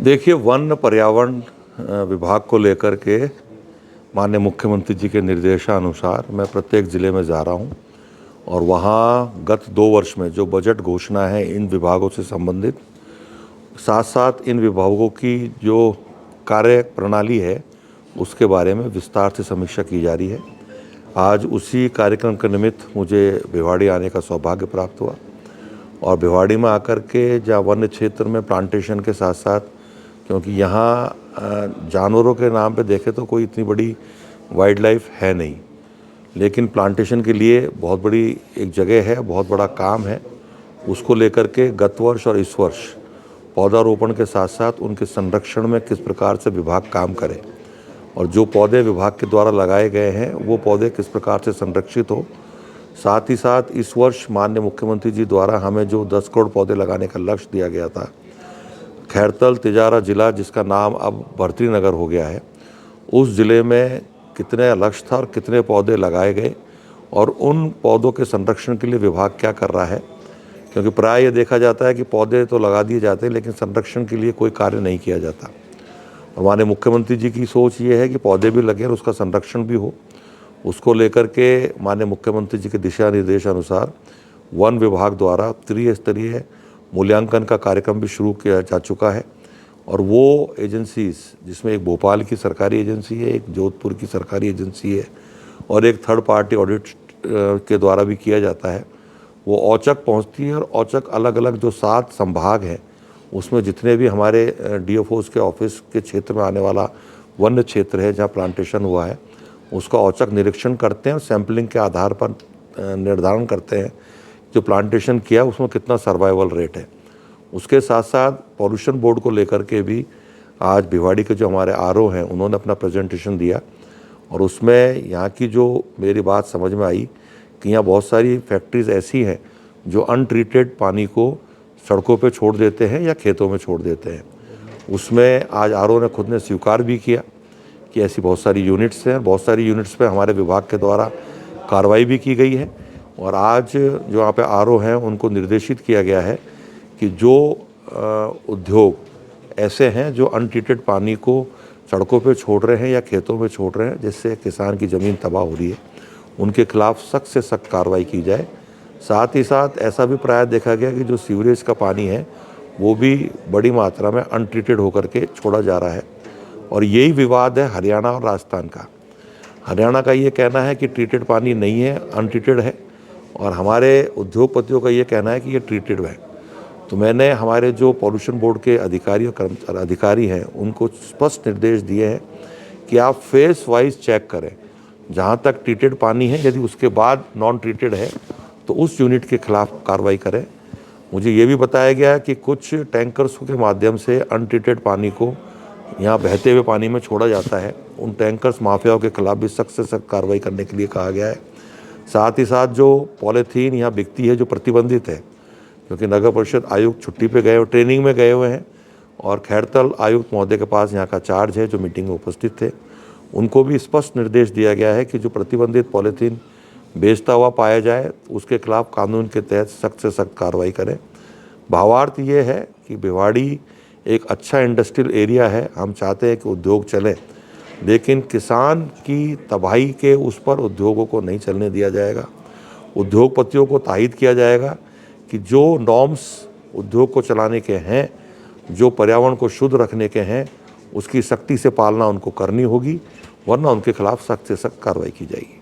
देखिए, वन पर्यावरण विभाग को लेकर के माननीय मुख्यमंत्री जी के निर्देशानुसार मैं प्रत्येक ज़िले में जा रहा हूं और वहां गत 2 वर्ष में जो बजट घोषणा है इन विभागों से संबंधित, साथ साथ इन विभागों की जो कार्य प्रणाली है उसके बारे में विस्तार से समीक्षा की जा रही है। आज उसी कार्यक्रम के निमित्त मुझे भिवाड़ी आने का सौभाग्य प्राप्त हुआ और भिवाड़ी में आकर के जहाँ वन्य क्षेत्र में प्लांटेशन के साथ साथ, क्योंकि यहाँ जानवरों के नाम पे देखें तो कोई इतनी बड़ी वाइल्ड लाइफ है नहीं, लेकिन प्लांटेशन के लिए बहुत बड़ी एक जगह है, बहुत बड़ा काम है। उसको लेकर के गत वर्ष और इस वर्ष पौधारोपण के साथ साथ उनके संरक्षण में किस प्रकार से विभाग काम करे और जो पौधे विभाग के द्वारा लगाए गए हैं वो पौधे किस प्रकार से संरक्षित हो। साथ ही साथ इस वर्ष माननीय मुख्यमंत्री जी द्वारा हमें जो 10 करोड़ पौधे लगाने का लक्ष्य दिया गया था, खैरतल तिजारा जिला जिसका नाम अब भर्तृ नगर हो गया है, उस ज़िले में कितने लक्ष्य था और कितने पौधे लगाए गए और उन पौधों के संरक्षण के लिए विभाग क्या कर रहा है। क्योंकि प्राय ये देखा जाता है कि पौधे तो लगा दिए जाते हैं लेकिन संरक्षण के लिए कोई कार्य नहीं किया जाता। और माननीय मुख्यमंत्री जी की सोच ये है कि पौधे भी लगे और उसका संरक्षण भी हो। उसको लेकर के माननीय मुख्यमंत्री जी के दिशा निर्देश अनुसार वन विभाग द्वारा त्रिस्तरीय मूल्यांकन का कार्यक्रम भी शुरू किया जा चुका है और वो एजेंसीज, जिसमें एक भोपाल की सरकारी एजेंसी है, एक जोधपुर की सरकारी एजेंसी है और एक थर्ड पार्टी ऑडिट के द्वारा भी किया जाता है, वो औचक पहुंचती है और औचक अलग अलग जो 7 संभाग हैं उसमें जितने भी हमारे डीएफओस के ऑफिस के क्षेत्र में आने वाला वन्य क्षेत्र है जहाँ प्लांटेशन हुआ है उसका औचक निरीक्षण करते हैं और सैंपलिंग के आधार पर निर्धारण करते हैं जो प्लांटेशन किया उसमें कितना सर्वाइवल रेट है। उसके साथ साथ पॉल्यूशन बोर्ड को लेकर के भी आज भिवाड़ी के जो हमारे आरओ हैं उन्होंने अपना प्रेजेंटेशन दिया और उसमें यहाँ की जो मेरी बात समझ में आई कि यहाँ बहुत सारी फैक्ट्रीज़ ऐसी हैं जो अनट्रीटेड पानी को सड़कों पे छोड़ देते हैं या खेतों में छोड़ देते हैं। उसमें आज आरओ ने खुद ने स्वीकार भी किया कि ऐसी बहुत सारी यूनिट्स हैं, बहुत सारी यूनिट्स पे हमारे विभाग के द्वारा कार्रवाई भी की गई है और आज जो यहाँ पे आरओ हैं उनको निर्देशित किया गया है कि जो उद्योग ऐसे हैं जो अनट्रीटेड पानी को सड़कों पे छोड़ रहे हैं या खेतों में छोड़ रहे हैं जिससे किसान की ज़मीन तबाह हो रही है, उनके खिलाफ सख्त से सख्त कार्रवाई की जाए। साथ ही साथ ऐसा भी प्राय देखा गया कि जो सीवरेज का पानी है वो भी बड़ी मात्रा में अनट्रीटेड होकर के छोड़ा जा रहा है और यही विवाद है हरियाणा और राजस्थान का। हरियाणा का ये कहना है कि ट्रीटेड पानी नहीं है, अनट्रीटेड है, और हमारे उद्योगपतियों का ये कहना है कि ये ट्रीटेड है। तो मैंने हमारे जो पॉल्यूशन बोर्ड के अधिकारी हैं उनको स्पष्ट निर्देश दिए हैं कि आप फेस वाइज चेक करें, जहाँ तक ट्रीटेड पानी है यदि उसके बाद नॉन ट्रीटेड है तो उस यूनिट के खिलाफ कार्रवाई करें। मुझे ये भी बताया गया कि कुछ टैंकर्स के माध्यम से अनट्रीटेड पानी को यहाँ बहते हुए पानी में छोड़ा जाता है, उन टैंकर्स माफियाओं के खिलाफ भी सख्त से सख्त कार्रवाई करने के लिए कहा गया है। साथ ही साथ जो पॉलीथीन यहाँ बिकती है जो प्रतिबंधित है, क्योंकि नगर परिषद आयुक्त छुट्टी पे गए और ट्रेनिंग में गए हुए हैं और खैरतल आयुक्त महोदय के पास यहाँ का चार्ज है जो मीटिंग में उपस्थित थे, उनको भी स्पष्ट निर्देश दिया गया है कि जो प्रतिबंधित पॉलीथीन बेचता हुआ पाया जाए उसके खिलाफ कानून के तहत सख्त से सख्त कार्रवाई करें। भावार्थ ये है कि भिवाड़ी एक अच्छा इंडस्ट्रियल एरिया है, हम चाहते हैं कि उद्योग चले, लेकिन किसान की तबाही के उस पर उद्योगों को नहीं चलने दिया जाएगा। उद्योगपतियों को ताकीद किया जाएगा कि जो नॉर्म्स उद्योग को चलाने के हैं, जो पर्यावरण को शुद्ध रखने के हैं, उसकी सख्ती से पालना उनको करनी होगी, वरना उनके खिलाफ सख्त से सख्त कार्रवाई की जाएगी।